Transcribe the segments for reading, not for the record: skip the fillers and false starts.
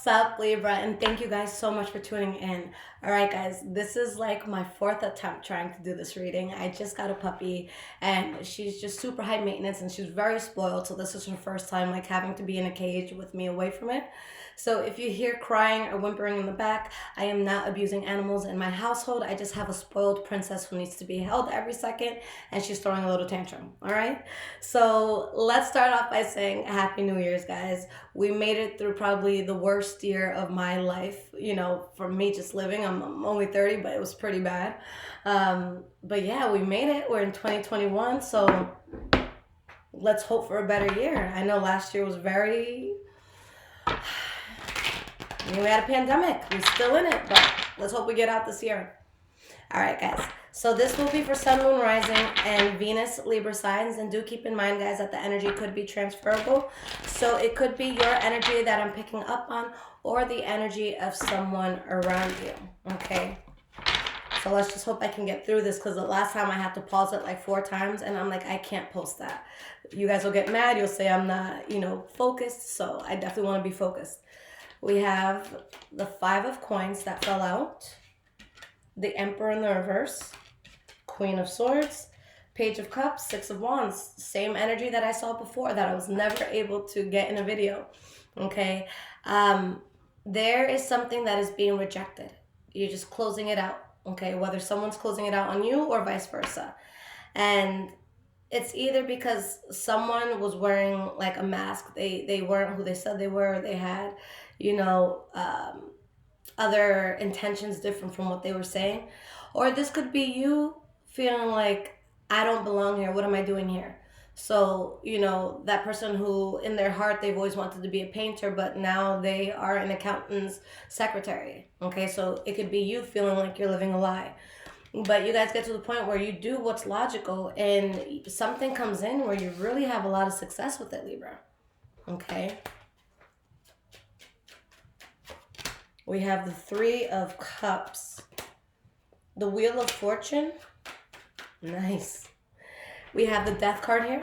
What's up, Libra? And thank you guys so much for tuning in. All right, guys, this is like my fourth attempt trying to do this reading. I just got a puppy and she's just super high maintenance and she's very spoiled. So this is her first time like having to be in a cage with me away from it. So if you hear crying or whimpering in the back, I am not abusing animals in my household. I just have a spoiled princess who needs to be held every second and she's throwing a little tantrum. All right. So let's start off by saying Happy New Year's, guys. We made it through probably the worst year of my life, for me just living. I'm only 30, but it was pretty bad. But yeah, we made it. We're in 2021, so let's hope for a better year. I know last year was we had a pandemic. We're still in it, but let's hope we get out this year. All right, guys. So this will be for Sun, Moon, Rising, and Venus, Libra signs. And do keep in mind, guys, that the energy could be transferable. So it could be your energy that I'm picking up on or the energy of someone around you, okay? So let's just hope I can get through this because the last time I had to pause it like 4 times and I'm like, I can't post that. You guys will get mad. You'll say I'm not, focused. So I definitely want to be focused. We have the 5 of coins that fell out, the Emperor in the reverse, Queen of Swords, Page of Cups, 6 of Wands. Same energy that I saw before that I was never able to get in a video, okay? There is something that is being rejected. You're just closing it out, okay? Whether someone's closing it out on you or vice versa. And it's either because someone was wearing like a mask. They weren't who they said they were. They had, other intentions different from what they were saying. Or this could be you feeling like, I don't belong here. What am I doing here? So, that person who in their heart, they've always wanted to be a painter, but now they are an accountant's secretary. Okay, so it could be you feeling like you're living a lie. But you guys get to the point where you do what's logical and something comes in where you really have a lot of success with it, Libra. Okay. We have the 3 of Cups. The Wheel of Fortune. Nice. We have the Death card here.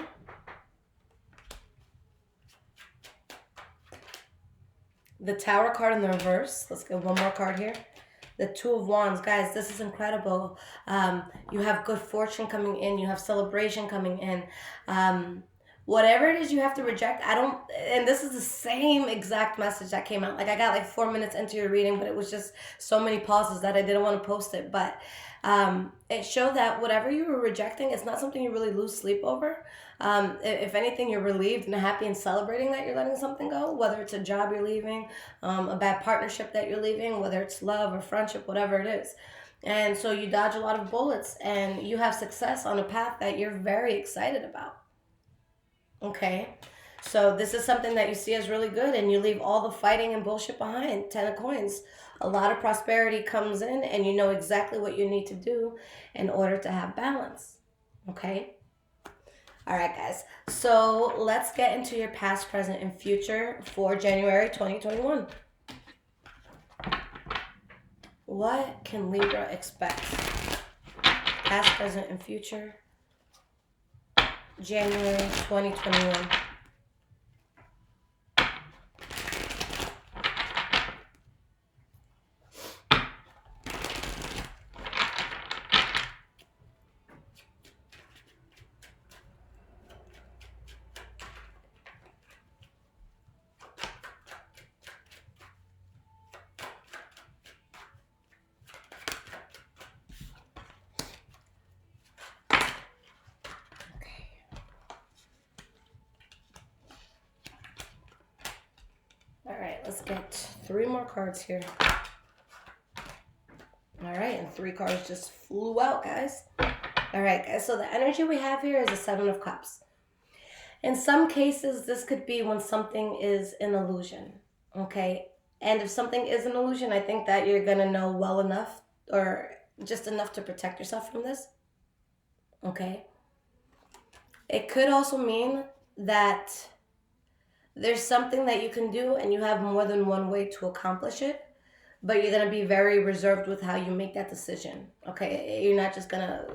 The Tower card in the reverse. Let's get one more card here. The 2 of Wands. Guys, this is incredible. You have good fortune coming in. You have celebration coming in. Whatever it is you have to reject, and this is the same exact message that came out. Like I got like 4 minutes into your reading, but it was just so many pauses that I didn't want to post it. But it showed that whatever you were rejecting, it's not something you really lose sleep over. If anything, you're relieved and happy and celebrating that you're letting something go, whether it's a job you're leaving, a bad partnership that you're leaving, whether it's love or friendship, whatever it is. And so you dodge a lot of bullets and you have success on a path that you're very excited about. Okay, so this is something that you see as really good and you leave all the fighting and bullshit behind. 10 of coins. A lot of prosperity comes in and you know exactly what you need to do in order to have balance. Okay? All right, guys. So let's get into your past, present, and future for January 2021. What can Libra expect? Past, present, and future. January 2021. All right, let's get 3 more cards here. All right, and 3 cards just flew out, guys. All right, guys, so the energy we have here is the 7 of Cups. In some cases, this could be when something is an illusion, okay? And if something is an illusion, I think that you're going to know well enough or just enough to protect yourself from this, okay? It could also mean that there's something that you can do and you have more than one way to accomplish it, but you're going to be very reserved with how you make that decision, okay? You're not just going to,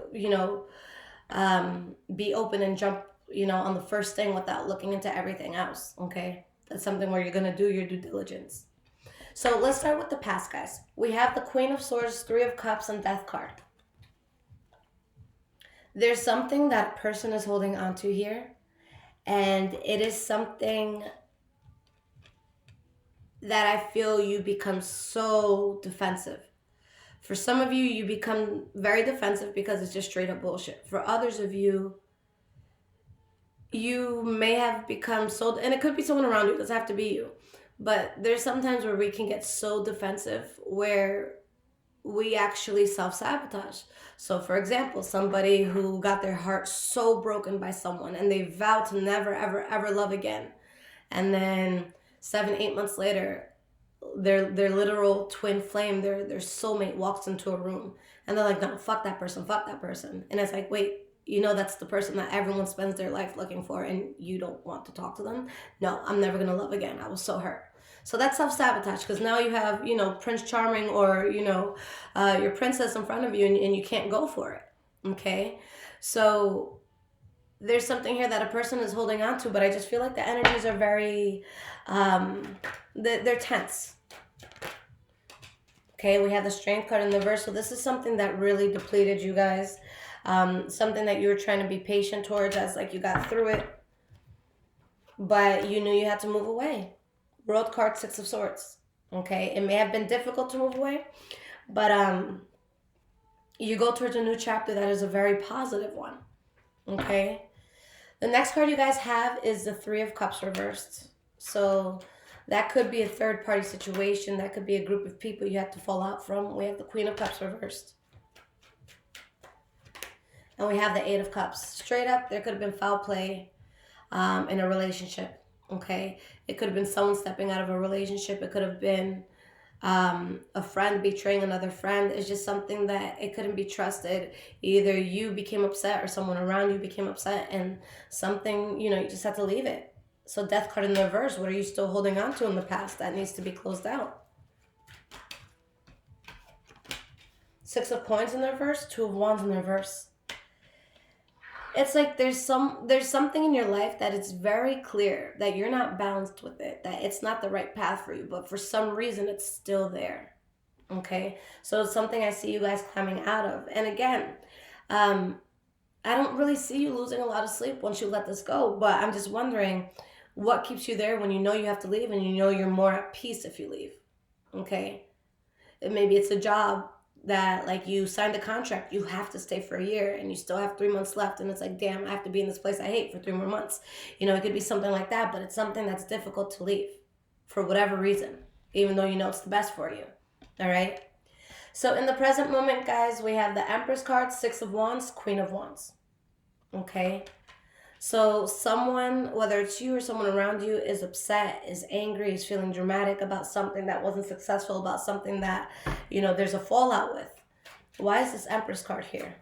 be open and jump, on the first thing without looking into everything else, okay? That's something where you're going to do your due diligence. So let's start with the past, guys. We have the Queen of Swords, Three of Cups, and Death card. There's something that person is holding on to here, and it is something that I feel you become so defensive. For some of you, you become very defensive because it's just straight up bullshit. For others of you, you may have become so, and it could be someone around you, it doesn't have to be you. But there's sometimes where we can get so defensive where we actually self-sabotage. So for example, somebody who got their heart so broken by someone and they vow to never, ever, ever love again. And then 7-8 months later, their literal twin flame, their soulmate walks into a room and they're like, no, fuck that person. And it's like, wait, you know that's the person that everyone spends their life looking for and you don't want to talk to them? No, I'm never going to love again. I was so hurt. So that's self-sabotage, because now you have, Prince Charming or, your princess in front of you and you can't go for it, okay? So there's something here that a person is holding on to, but I just feel like the energies are very, they're tense. Okay, we have the Strength card in the reverse. So this is something that really depleted you guys. Something that you were trying to be patient towards as like you got through it, but you knew you had to move away. World card, Six of Swords. Okay, it may have been difficult to move away, but you go towards a new chapter that is a very positive one. Okay, the next card you guys have is the Three of Cups reversed. So that could be a third party situation. That could be a group of people you have to fall out from. We have the Queen of Cups reversed. And we have the Eight of Cups. Straight up, there could have been foul play in a relationship. Okay, it could have been someone stepping out of a relationship. It could have been a friend betraying another friend. It's just something that it couldn't be trusted. Either you became upset or someone around you became upset, and something, you just had to leave it. So Death card in the reverse. What are you still holding on to in the past that needs to be closed out? Six of Coins in the reverse. Two of Wands in the reverse. It's like there's something in your life that it's very clear that you're not balanced with it, that it's not the right path for you, but for some reason it's still there. Okay, so it's something I see you guys climbing out of. And again, I don't really see you losing a lot of sleep once you let this go, but I'm just wondering what keeps you there when you know you have to leave and you know you're more at peace if you leave. Okay, maybe it's a job that like you signed a contract, you have to stay for a year and you still have 3 months left, and it's like, damn, I have to be in this place I hate for 3 more months. It could be something like that, but it's something that's difficult to leave for whatever reason, even though you know it's the best for you. All right, so in the present moment, guys, we have the Empress card, Six of Wands, Queen of Wands. Okay, so someone, whether it's you or someone around you, is upset, is angry, is feeling dramatic about something that wasn't successful, about something that, there's a fallout with. Why is this Empress card here?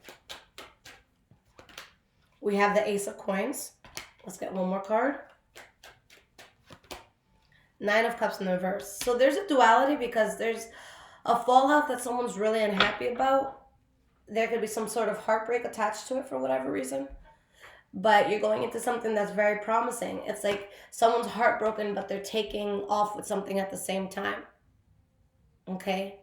We have the Ace of Coins. Let's get one more card. Nine of Cups in the reverse. So there's a duality because there's a fallout that someone's really unhappy about. There could be some sort of heartbreak attached to it for whatever reason. But you're going into something that's very promising. It's like someone's heartbroken, but they're taking off with something at the same time. Okay?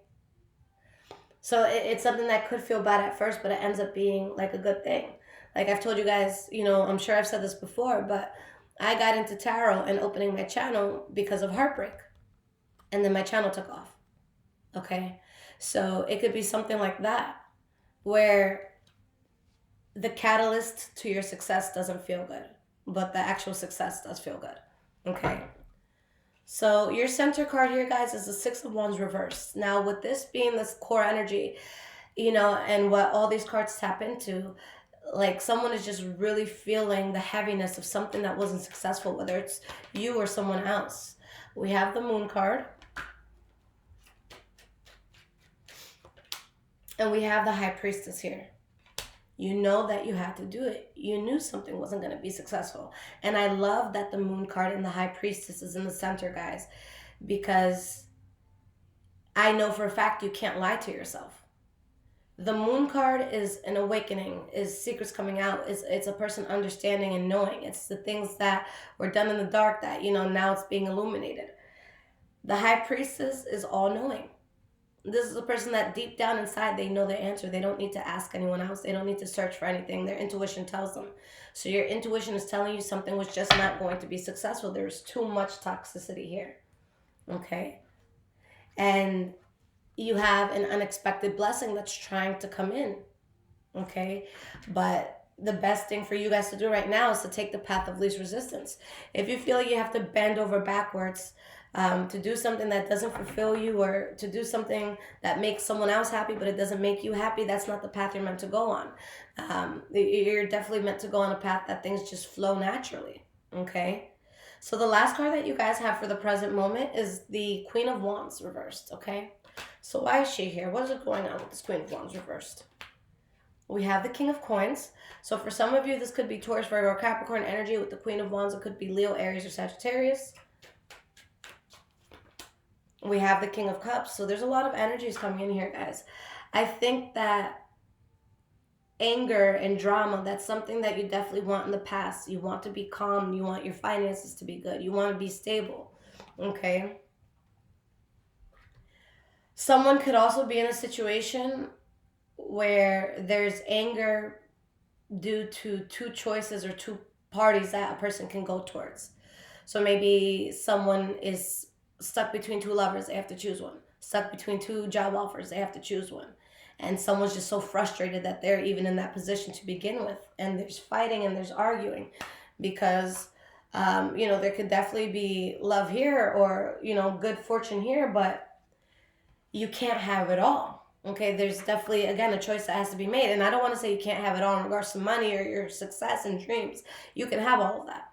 So it's something that could feel bad at first, but it ends up being like a good thing. Like I've told you guys, I'm sure I've said this before, but I got into tarot and opening my channel because of heartbreak. And then my channel took off. Okay? So it could be something like that, where the catalyst to your success doesn't feel good, but the actual success does feel good. Okay. So your center card here, guys, is the Six of Wands reversed. Now, with this being this core energy, and what all these cards tap into, like someone is just really feeling the heaviness of something that wasn't successful, whether it's you or someone else. We have the Moon card. And we have the High Priestess here. You know that you had to do it. You knew something wasn't going to be successful. And I love that the Moon card and the High Priestess is in the center, guys, because I know for a fact you can't lie to yourself. The Moon card is an awakening, is secrets coming out. It's a person understanding and knowing. It's the things that were done in the dark that, now it's being illuminated. The High Priestess is all-knowing. This is a person that deep down inside, they know the answer. They don't need to ask anyone else. They don't need to search for anything. Their intuition tells them. So your intuition is telling you something was just not going to be successful. There's too much toxicity here. Okay? And you have an unexpected blessing that's trying to come in. Okay? But the best thing for you guys to do right now is to take the path of least resistance. If you feel like you have to bend over backwards to do something that doesn't fulfill you, or to do something that makes someone else happy but it doesn't make you happy, that's not the path you're meant to go on. You're definitely meant to go on a path that things just flow naturally. Okay? So the last card that you guys have for the present moment is the Queen of Wands reversed. Okay? So why is she here? What is going on with this Queen of Wands reversed? We have the King of Coins. So for some of you, this could be Taurus, Virgo, or Capricorn energy. With the Queen of Wands, it could be Leo, Aries, or Sagittarius. We have the King of Cups. So there's a lot of energies coming in here, guys. I think that anger and drama, that's something that you definitely want in the past. You want to be calm. You want your finances to be good. You want to be stable. Okay? Someone could also be in a situation where there's anger due to two choices or two parties that a person can go towards. So maybe someone is stuck between two lovers, they have to choose one. Stuck between two job offers, they have to choose one. And someone's just so frustrated that they're even in that position to begin with. And there's fighting and there's arguing because, there could definitely be love here or, good fortune here, but you can't have it all. Okay, there's definitely, again, a choice that has to be made. And I don't want to say you can't have it all in regards to money or your success and dreams. You can have all of that.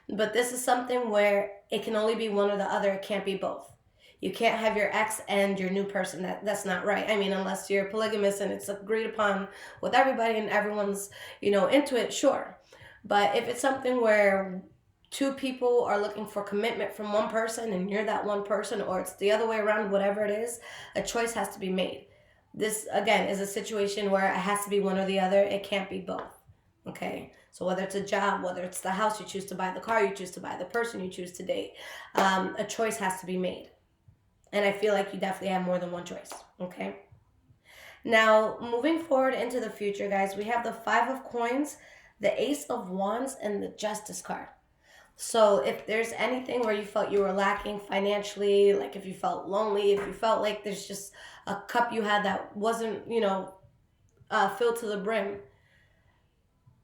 But this is something where it can only be one or the other. It can't be both. You can't have your ex and your new person. That's not right. I mean, unless you're polygamous and it's agreed upon with everybody and everyone's, into it, sure. But if it's something where two people are looking for commitment from one person and you're that one person, or it's the other way around, whatever it is, a choice has to be made. This, again, is a situation where it has to be one or the other. It can't be both. Okay? So whether it's a job, whether it's the house you choose to buy, the car you choose to buy, the person you choose to date, a choice has to be made. And I feel like you definitely have more than one choice. Okay? Now, moving forward into the future, guys, we have the Five of Coins, the Ace of Wands, and the Justice card. So if there's anything where you felt you were lacking financially, like if you felt lonely, if you felt like there's just a cup you had that wasn't, filled to the brim,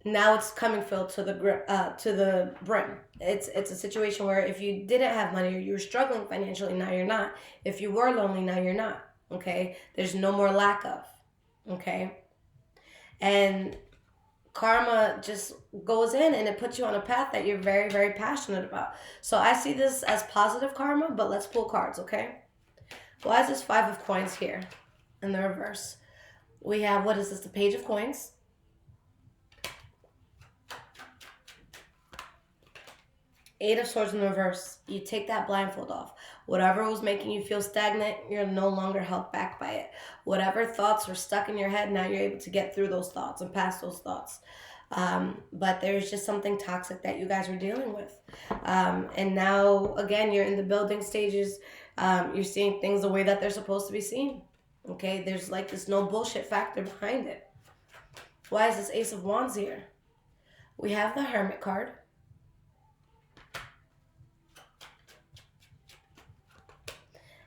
now it's coming filled to the brim. It's a situation where if you didn't have money or you were struggling financially, now you're not. If you were lonely, now you're not. Okay? There's no more lack of. Okay? And karma just goes in and it puts you on a path that you're very, very passionate about. So I see this as positive karma, but let's pull cards, okay? Why is this Five of Coins here in the reverse? We have, what is this, the Page of Coins. Eight of Swords in the reverse. You take that blindfold off. Whatever was making you feel stagnant, you're no longer held back by it. Whatever thoughts were stuck in your head, now you're able to get through those thoughts and past those thoughts. But there's just something toxic that you guys were dealing with. And now, again, you're in the building stages. You're seeing things the way that they're supposed to be seen. Okay? There's like this no bullshit factor behind it. Why is this Ace of Wands here? We have the Hermit card.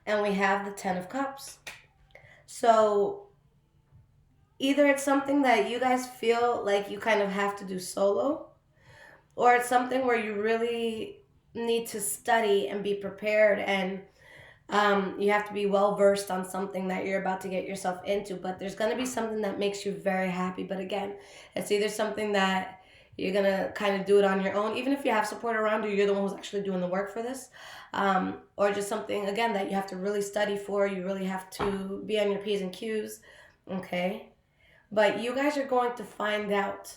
And we have the Ten of Cups. So either it's something that you guys feel like you kind of have to do solo, or it's something where you really need to study and be prepared, and you have to be well versed on something that you're about to get yourself into. But there's going to be something that makes you very happy. But again, it's either something that you're going to kind of do it on your own. Even if you have support around you, you're the one who's actually doing the work for this. Or just something, again, that you have to really study for. You really have to be on your P's and Q's. Okay? But you guys are going to find out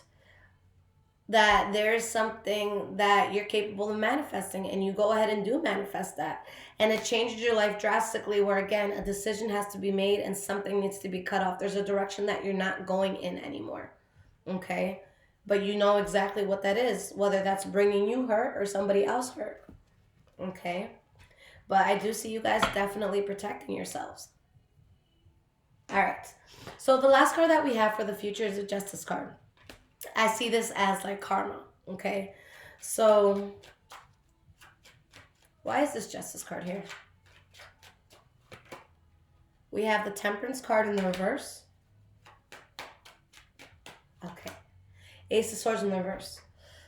that there is something that you're capable of manifesting, and you go ahead and do manifest that. And it changes your life drastically, where, again, a decision has to be made and something needs to be cut off. There's a direction that you're not going in anymore. Okay? But you know exactly what that is, whether that's bringing you hurt or somebody else hurt. Okay? But I do see you guys definitely protecting yourselves. All right. So the last card that we have for the future is a Justice card. I see this as like karma, okay? So why is this Justice card here? We have the Temperance card in the reverse. Okay. Ace of Swords in the reverse.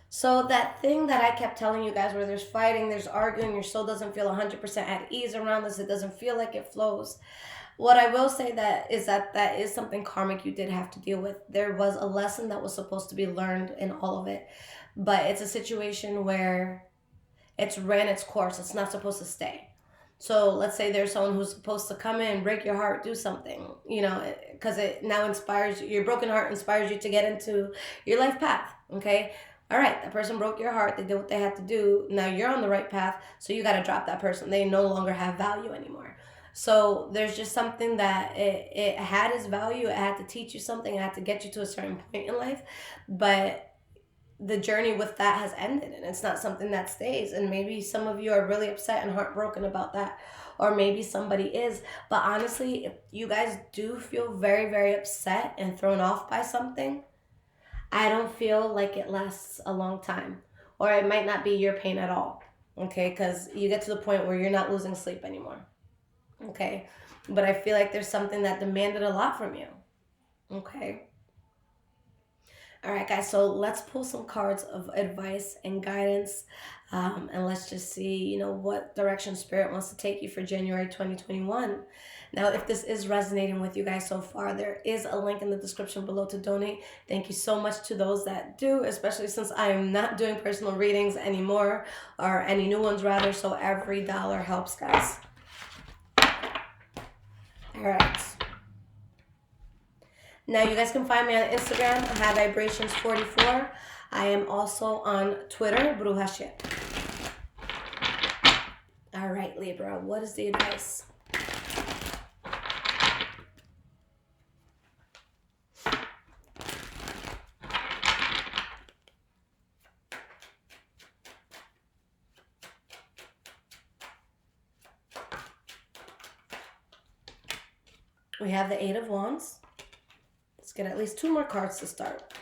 So that thing that I kept telling you guys where there's fighting, there's arguing, your soul doesn't feel 100% at ease around this, it doesn't feel like it flows. What I will say that is something karmic you did have to deal with. There was a lesson that was supposed to be learned in all of it. But it's a situation where it's ran its course. It's not supposed to stay. So let's say there's someone who's supposed to come in, break your heart, do something, because it now inspires you. Your broken heart inspires you to get into your life path, okay? All right, that person broke your heart. They did what they had to do. Now you're on the right path, so you got to drop that person. They no longer have value anymore. So there's just something that it had its value. It had to teach you something. It had to get you to a certain point in life. But the journey with that has ended, and it's not something that stays. And maybe some of you are really upset and heartbroken about that, or maybe somebody is. But honestly, if you guys do feel very, very upset and thrown off by something, I don't feel like it lasts a long time, or it might not be your pain at all, okay? Because you get to the point where you're not losing sleep anymore, okay? But I feel like there's something that demanded a lot from you, okay? All right, guys, so let's pull some cards of advice and guidance, and let's just see, what direction Spirit wants to take you for January 2021. Now, if this is resonating with you guys so far, there is a link in the description below to donate. Thank you so much to those that do, especially since I am not doing personal readings anymore, or any new ones rather, so every dollar helps, guys. All right. Now, you guys can find me on Instagram, High Vibrations 44. I am also on Twitter, Bruja. All right, Libra, what is the advice? We have the Eight of Wands. Let's get at least 2 more cards to start.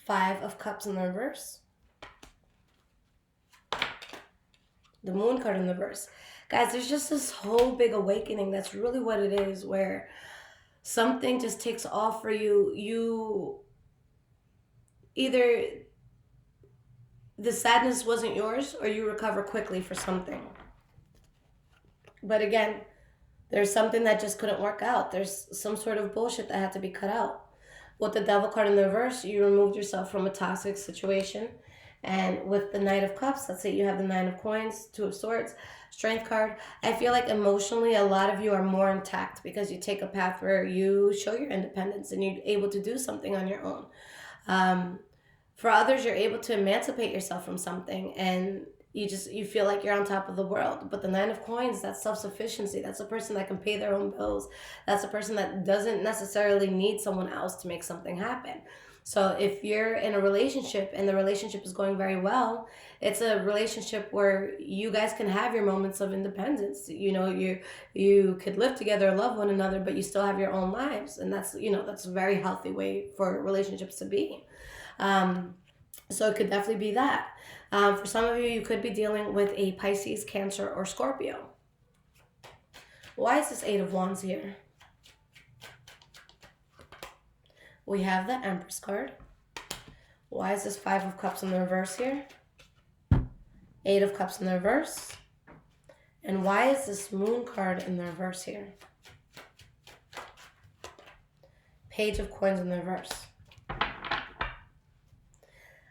5 of Cups in the reverse. The Moon card in the reverse. Guys, there's just this whole big awakening. That's really what it is, where something just takes off for you. You either the sadness wasn't yours, or you recover quickly for something. But again, there's something that just couldn't work out. There's some sort of bullshit that had to be cut out. With the Devil card in the reverse, you removed yourself from a toxic situation. And with the Knight of Cups, let's say you have the 9 of Coins, 2 of Swords, Strength card. I feel like emotionally a lot of you are more intact because you take a path where you show your independence and you're able to do something on your own. For others, you're able to emancipate yourself from something, and you feel like you're on top of the world. But the 9 of Coins, that's self-sufficiency. That's a person that can pay their own bills. That's a person that doesn't necessarily need someone else to make something happen. So if you're in a relationship and the relationship is going very well, it's a relationship where you guys can have your moments of independence. You could live together, love one another, but you still have your own lives. And that's a very healthy way for relationships to be. So it could definitely be that. For some of you, you could be dealing with a Pisces, Cancer, or Scorpio. Why is this 8 of Wands here? We have the Empress card. Why is this 5 of Cups in the reverse here? 8 of Cups in the reverse. And why is this Moon card in the reverse here? Page of Coins in the reverse.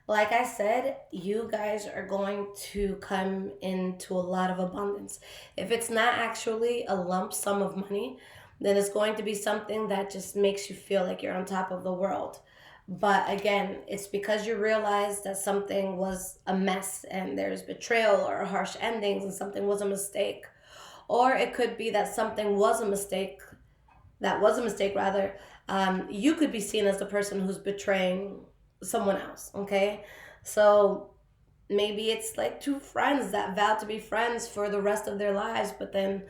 Like I said, you guys are going to come into a lot of abundance. If it's not actually a lump sum of money, then it's going to be something that just makes you feel like you're on top of the world. But again, it's because you realize that something was a mess and there's betrayal or harsh endings and something was a mistake. Or it could be that something was a mistake, you could be seen as the person who's betraying someone else, okay? So Maybe it's like two friends that vowed to be friends for the rest of their lives, but then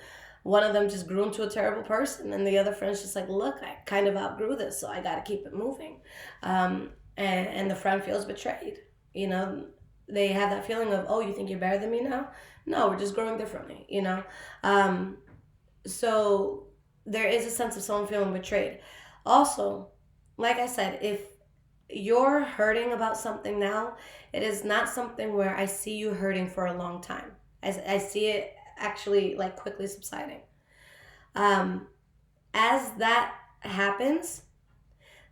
one of them just grew into a terrible person, and the other friend's just like, look, I kind of outgrew this, so I got to keep it moving. And the friend feels betrayed. You know, they have that feeling of, oh, you think you're better than me now? No, we're just growing differently, you know? So there is a sense of someone feeling betrayed. Also, like I said, if you're hurting about something now, it is not something where I see you hurting for a long time. I see it actually like quickly subsiding. Um, as that happens,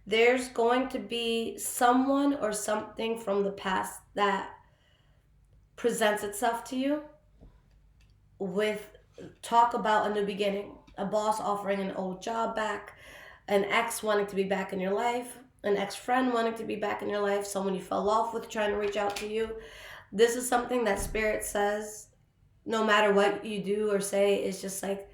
there's going to be someone or something from the past that presents itself to you with talk about a new beginning, a boss offering an old job back, an ex wanting to be back in your life, an ex-friend wanting to be back in your life, someone you fell off with trying to reach out to you. This is something that Spirit says, no matter what you do or say, is just like,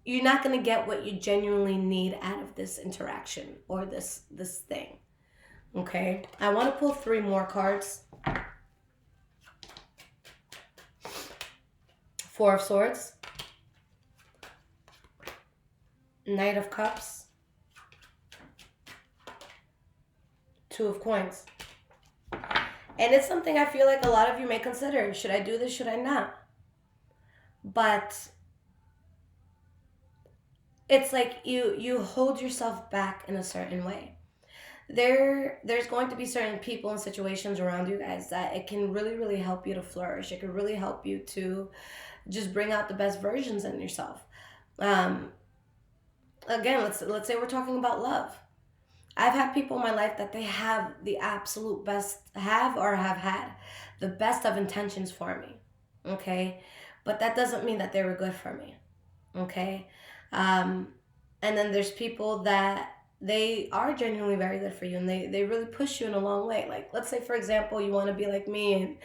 you're not going to get what you genuinely need out of this interaction or this thing. Okay? I want to pull 3 more cards. 4 of Swords, Knight of Cups, 2 of Coins. And it's something I feel like a lot of you may consider. Should I do this? Should I not? But it's like you hold yourself back in a certain way. There's going to be certain people and situations around you guys that it can really, really help you to flourish. It can really help you to just bring out the best versions in yourself. Again, let's say we're talking about love. I've had people in my life that they have the absolute best, have had the best of intentions for me, okay? But that doesn't mean that they were good for me, okay? And then there's people that they are genuinely very good for you, and they really push you in a long way. Like, let's say, for example, you want to be like me,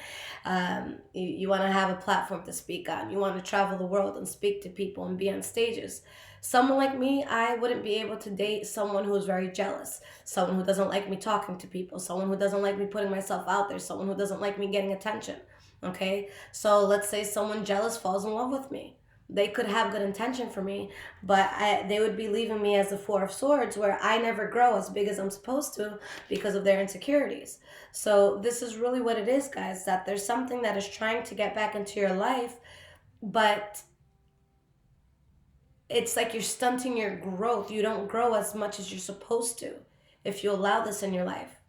and you want to have a platform to speak on. You want to travel the world and speak to people and be on stages. Someone like me, I wouldn't be able to date someone who's very jealous, someone who doesn't like me talking to people, someone who doesn't like me putting myself out there, someone who doesn't like me getting attention, okay? So let's say someone jealous falls in love with me. They could have good intention for me, but they would be leaving me as the 4 of Swords, where I never grow as big as I'm supposed to because of their insecurities. So this is really what it is, guys, that there's something that is trying to get back into your life, but it's like you're stunting your growth. You don't grow as much as you're supposed to if you allow this in your life,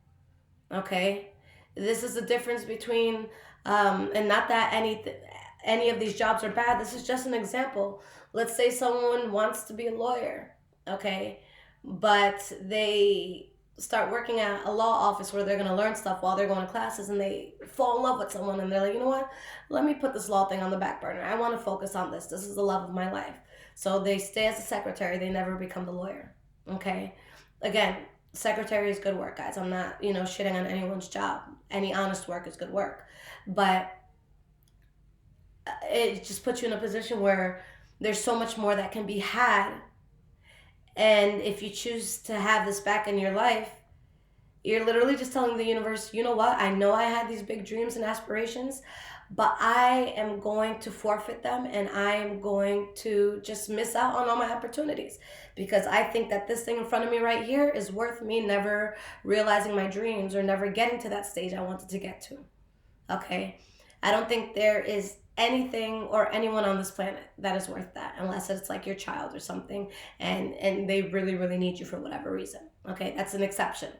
okay? This is the difference between, and not that any of these jobs are bad. This is just an example. Let's say someone wants to be a lawyer, okay? But they start working at a law office where they're going to learn stuff while they're going to classes, and they fall in love with someone, and they're like, you know what? Let me put this law thing on the back burner. I want to focus on this. This is the love of my life. So they stay as a secretary. They never become the lawyer, okay? Again, secretary is good work, guys. I'm not, shitting on anyone's job. Any honest work is good work. But it just puts you in a position where there's so much more that can be had. And if you choose to have this back in your life, you're literally just telling the universe, you know what? I know I had these big dreams and aspirations, but I am going to forfeit them, and I am going to just miss out on all my opportunities because I think that this thing in front of me right here is worth me never realizing my dreams or never getting to that stage I wanted to get to, okay? I don't think there is anything or anyone on this planet that is worth that, unless it's like your child or something, and they really, really need you for whatever reason, okay? That's an exception.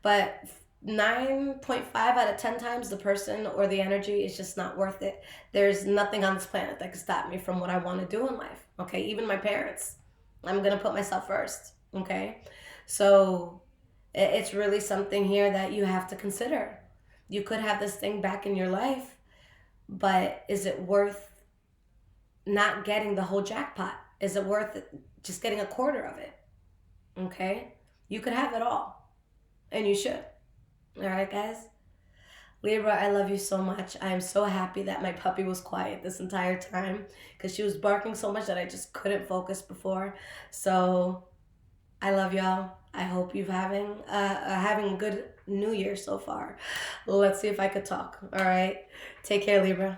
But 9.5 out of 10 times the person or the energy is just not worth it. There's nothing on this planet that can stop me from what I want to do in life, okay? Even my parents. I'm going to put myself first, okay? So it's really something here that you have to consider. You could have this thing back in your life, but is it worth not getting the whole jackpot? Is it worth just getting a quarter of it? Okay? You could have it all, and you should. All right, guys? Libra, I love you so much. I am so happy that my puppy was quiet this entire time because she was barking so much that I just couldn't focus before. So I love y'all. I hope you've having a good New Year so far. Let's see if I could talk. All right. Take care, Libra.